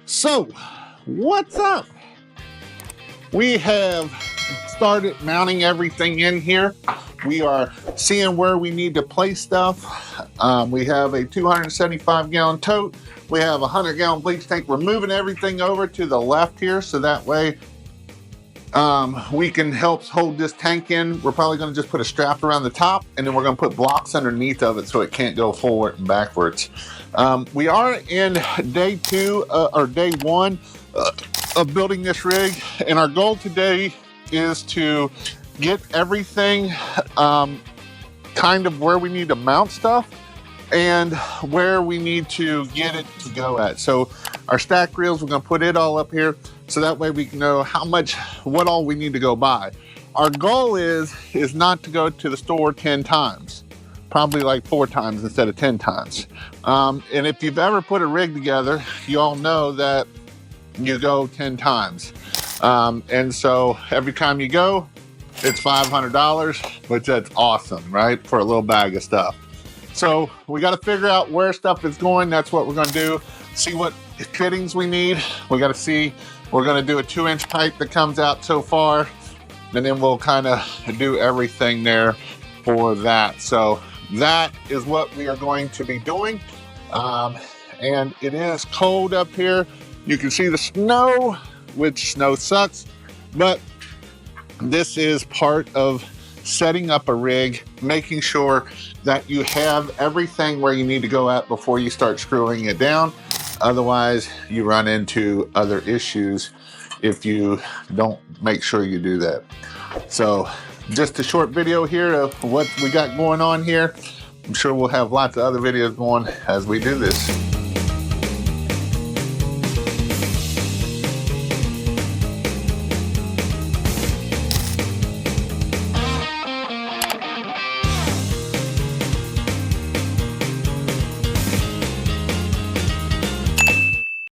So, what's up? We have started mounting everything in here. We are seeing where we need to place stuff. We have a 275-gallon tote. We have a 100-gallon bleach tank. We're moving everything over to the left here so that way we can help hold this tank in. We're probably going to just put a strap around the top, and then we're going to put blocks underneath of it so it can't go forward and backwards. We are in day one of building this rig, and our goal today is to get everything kind of where we need to mount stuff and where we need to get it to go at. So our stack reels, we're going to put it all up here so that way we can know what all we need to go buy. Our goal is not to go to the store 10 times, probably like 4 times instead of 10 times. And if you've ever put a rig together, you all know that you go 10 times. And so every time you go, it's $500, which that's awesome, right? For a little bag of stuff. So we got to figure out where stuff is going. That's what we're going to do. See what fittings we need. We got to see, we're going to do a 2-inch pipe that comes out so far, and then we'll kind of do everything there for that. So that is what we are going to be doing. And it is cold up here. You can see the snow, which snow sucks, but this is part of setting up a rig, making sure that you have everything where you need to go at before you start screwing it down. Otherwise, you run into other issues if you don't make sure you do that. So just a short video here of what we got going on here. I'm sure we'll have lots of other videos going as we do this.